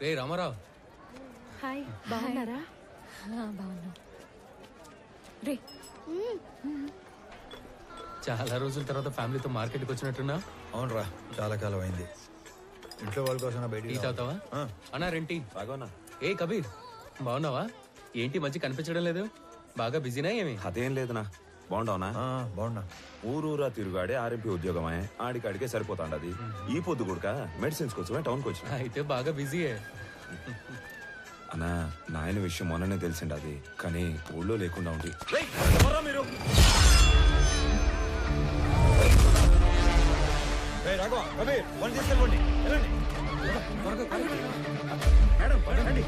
రే Ramarao. Hi, బాగున్నారా? బాగున్నా రే. చాలా రోజుల తర్వాత ఫ్యామిలీతో మార్కెట్కి వచ్చినట్టున్నా. అవునరా, చాలా కాలం అయింది. ఇంట్లో వాళ్ళ కోసం టీ తాగుతావా? అన్నా రెంటీ. బాగోనా? ఏ కబీర్, బాగున్నావా? ఏంటి మంచి కనిపించడం లేదు, బాగా బిజీనా ఏమి? అదేం లేదునా. బాగుండవునా? బాగున్నా. ఊరూరా తిరుగాడే ఆర్ఎంపీ ఉద్యోగమే, ఆడికాడికే సరిపోతాండది. ఈ పొద్దు కూడా మెడిసిన్స్ కోసమే టౌన్కి వచ్చిన. అయితే బాగా బిజీయే. అన్నా, నాయన విషయం మొన్ననే తెలిసిండది, కానీ ఊళ్ళో లేకుండా ఉంది. మీరు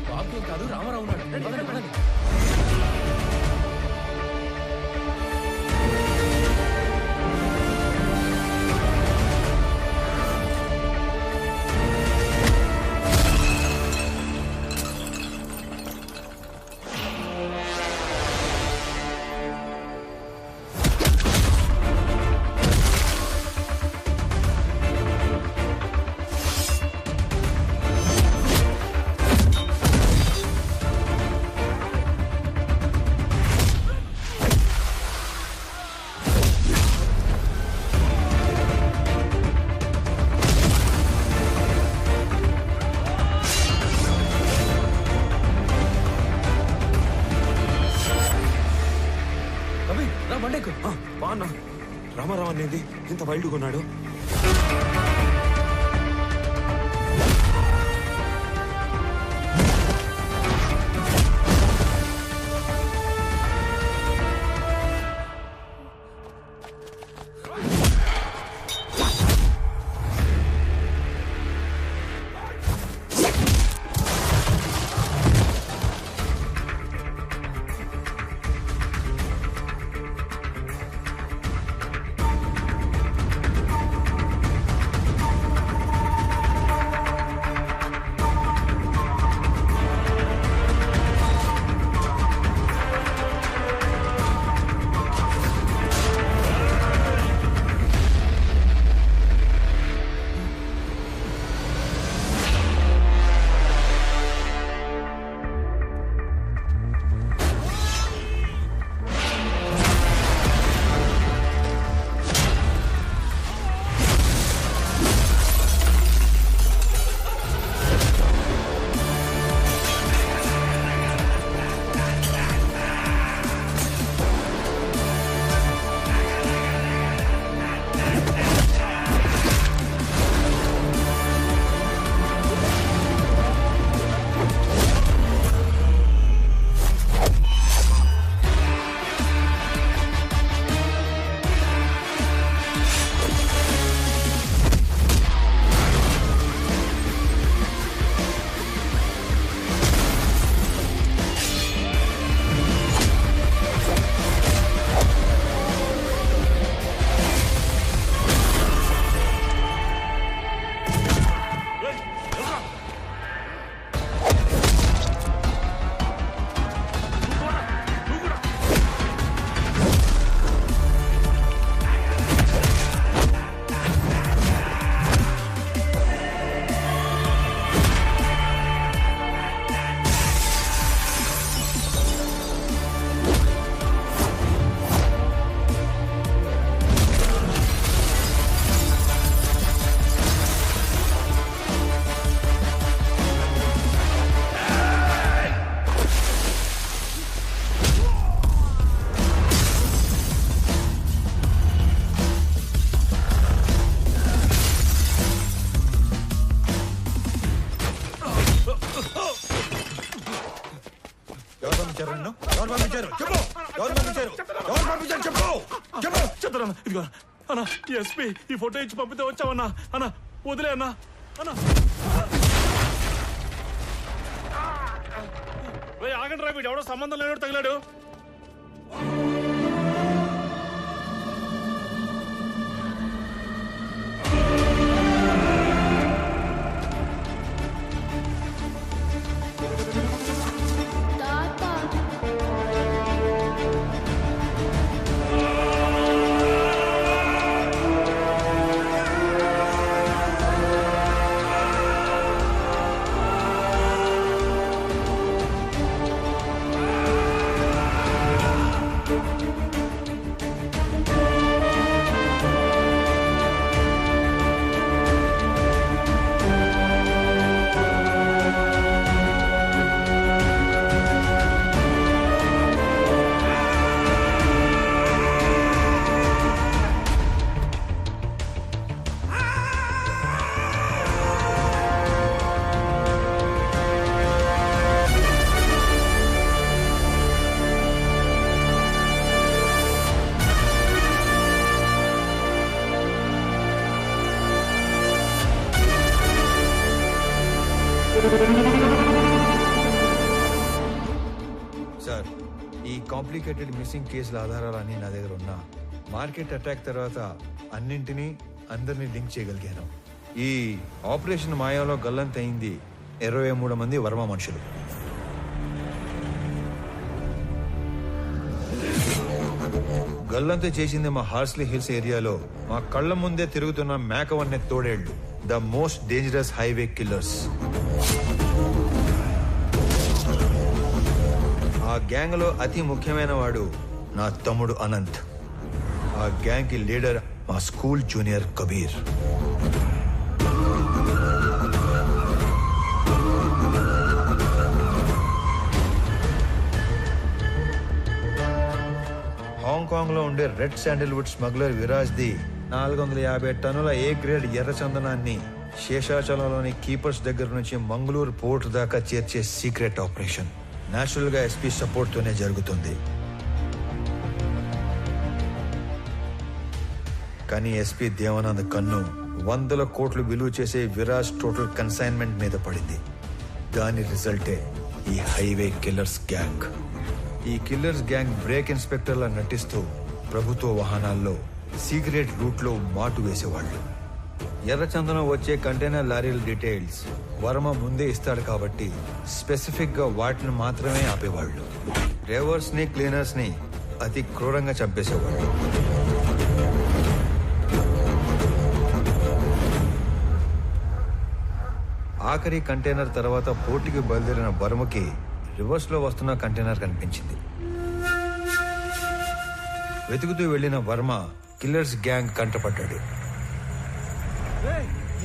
బాబు కాదు, రామారావు ఉన్నాడు. పదండి, పదండి. బాగున్నా. రామారావు అనేది ఇంత వైల్డ్గా ఉన్నాడు. అన్నా ఎస్పీ ఈ ఫోటో ఇచ్చి పంపితే వచ్చావన్నా. అన్నా వదిలే అన్నా. అన్నా ఆగండి రా, వీడు ఎవడో సంబంధం లేనోడు తగిలాడు. సార్, ఈ కాంప్లికేటెడ్ మిస్సింగ్ కేసుల ఆధారాలన్నీ నా దగ్గర ఉన్నా మార్కెట్ అటాక్ తర్వాత అన్నింటినీ అందరినీ లింక్ చేయగలిగాను. ఈ ఆపరేషన్ మాయాలో గల్లంతయింది 23 మంది వర్మ మనుషులు. గల్లంతు చేసింది మా హార్స్లీ హిల్స్ ఏరియాలో మా కళ్ళ ముందే తిరుగుతున్న మేకవన్నె తోడేళ్లు, the most dangerous highway killers. ఆ గ్యాంగ్ లో అతి ముఖ్యమైన వాడు నా తమ్ముడు అనంత్. ఆ గ్యాంగ్ కి లీడర్ మా స్కూల్ జూనియర్ కబీర్. హాంకాంగ్ లో ఉండే red Sandalwood smuggler Viraj the 450 టన్నుల ఏ గ్రేడ్ ఎర్ర చందనాన్ని శేషాచలంలోని కీపర్స్ దగ్గర నుంచి మంగళూరు పోర్ట్ దాకా చేర్చే సీక్రెట్ ఆపరేషన్ నేచురల్ గా ఎస్పీ సపోర్ట్ తోనే జరుగుతుంది. కానీ ఎస్పీ దేవానంద్ కన్ను 100 కోట్లు విలువ చేసే విరాజ్ టోటల్ కన్సైన్మెంట్ మీద పడింది. దాని రిజల్టే ఈ హైవే కిల్లర్స్ గ్యాంగ్. ఈ కిల్లర్స్ గ్యాంగ్ బ్రేక్ ఇన్స్పెక్టర్లా నటిస్తూ ప్రభుత్వ వాహనాల్లో సీక్రెట్ రూట్ లో మాటు వేసేవాళ్ళు. ఎర్రచందనం వచ్చే కంటైనర్ లారీల డీటెయిల్స్ వర్మ ముందే ఇస్తాడు కాబట్టి స్పెసిఫిక్ గా వాటిని మాత్రమే ఆపేవాళ్ళు. డ్రైవర్స్ ని క్లీనర్స్ ని అతి క్రూరంగా చంపేసేవాళ్ళు. ఆఖరి కంటైనర్ తర్వాత పోర్టుకి బయలుదేరిన వర్మకి రివర్స్ లో వస్తున్న కంటైనర్ కనిపించింది. వెతుకుతూ వెళ్లిన వర్మ కిల్లర్స్ గ్యాంగ్ కంటపడ్డాడు.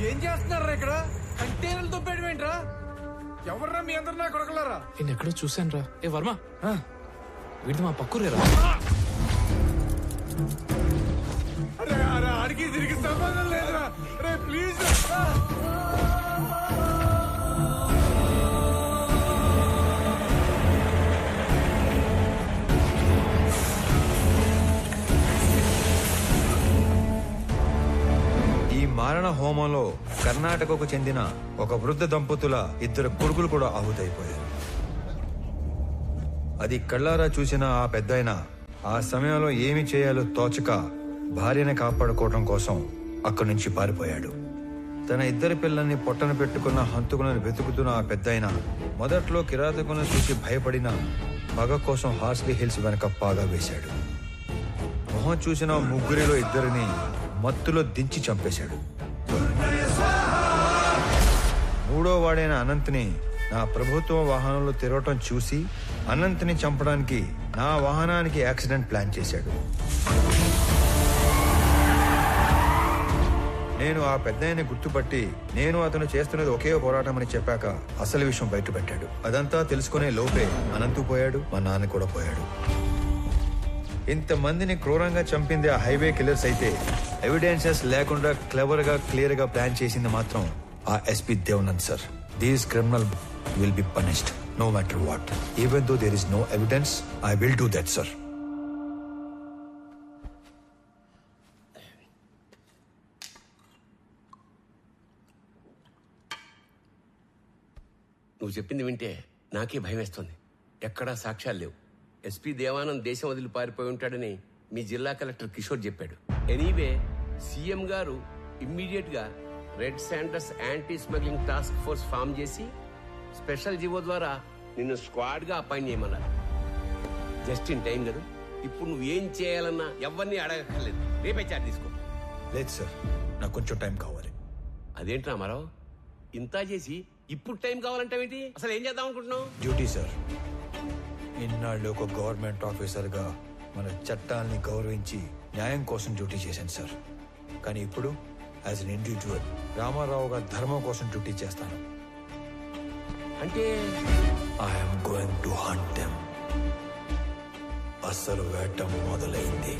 ఏం చేస్తున్నారా ఇక్కడ? కంటైనర్లు తొప్పేయడమేంట్రా? ఎవర్రా మీ అందరు నా కొడకలారా? నేను ఎక్కడో చూశాను రా. ఏ వర్మ, వీడిది మా పక్కూరేరా. అరే అరే అడిగి తిరిగి సంబంధం లేదురా. అరే ప్లీజ్ మారణ హోమంలో కర్ణాటకకు చెందిన ఒక వృద్ధ దంపతుల 2 కొడుకులు కూడా ఆహుతైపోయారు. అది కళ్ళారా చూసిన ఆ పెద్దాయన ఆ సమయంలో ఏమి చేయాలో తోచక భార్యని కాపాడుకోవడం కోసం అక్కడి నుంచి పారిపోయాడు. తన 2 పిల్లల్ని పొట్టన పెట్టుకున్న హంతకులను వెతుకుతున్న ఆ పెద్దాయన మొదట్లో కిరాతకులను చూసి భయపడిన పగ కోసం హార్స్లీ హిల్స్ వెనక పాగా వేశాడు. మొహం చూసిన 3 2 మత్తులో దించి చంపేశాడు. 3వ వాడైన అనంత్ని నా ప్రభుత్వ వాహనంలో తిరగటం చూసి అనంత్ని చంపడానికి నా వాహనానికి యాక్సిడెంట్ ప్లాన్ చేశాడు. నేను ఆ పెద్దాయన్ని గుర్తుపట్టి నేను అతను చేస్తున్నది ఒకే పోరాటం అని చెప్పాక అసలు విషయం బయటపెట్టాడు. అదంతా తెలుసుకునే లోపే అనంతు పోయాడు, మా నాన్న కూడా పోయాడు. ఇంతమందిని క్రూరంగా చంపింది ఆ హైవే కిల్లర్స్ అయితే ఎవిడెన్సెస్ లేకుండా క్లెవర్ గా క్లియర్ గా ప్లాన్ చేసింది మాత్రం ఆ SP Devanand sir. These criminal will be punished no matter what. Even though there is no evidence I will do that sir. నువ్వు చెప్పింది వింటే నాకే భయం వేస్తుంది. ఎక్కడా సాక్ష్యాలు లేవు. ఎస్పీ దేవానంద్ దేశం వదిలి పారిపోయి ఉంటాడని మీ జిల్లా కలెక్టర్ కిషోర్ చెప్పాడు. ఎనీవే సీఎం గారు ఇమ్మీడియట్ గా red sanders anti smuggling task force form చేసి స్పెషల్ జీవో ద్వారా నిన్ను స్క్వాడ్ గా అపాయింట్ చేయమన్నారు. జస్ట్ ఇన్ టైం కదా. ఇప్పుడు నువ్వు ఏం చేయాలన్నా ఎవరిని అడగక్కర్లేదు. రేపే చార్జ్ తీసుకో. లేదు సార్, నాకు కొంచెం టైం కావాలి. అదేంటి రామారావు, ఇంత చేసి ఇప్పుడు టైం కావాలంటావేంటి? అసలు ఏం చేద్దాం అనుకుంటున్నావు? Duty sir. ఇన్నాళ్ళు ఒక గవర్నమెంట్ ఆఫీసర్ గా మన చట్టాలని గౌరవించి న్యాయం కోసం డ్యూటీ చేశాను సార్. కానీ ఇప్పుడు యాజ్ అన్ ఇండివిజువల్ రామారావు గారి ధర్మం కోసం డ్యూటీ చేస్తాను. అంటే I'm going to hunt them. అసలు వేట మొదలైంది.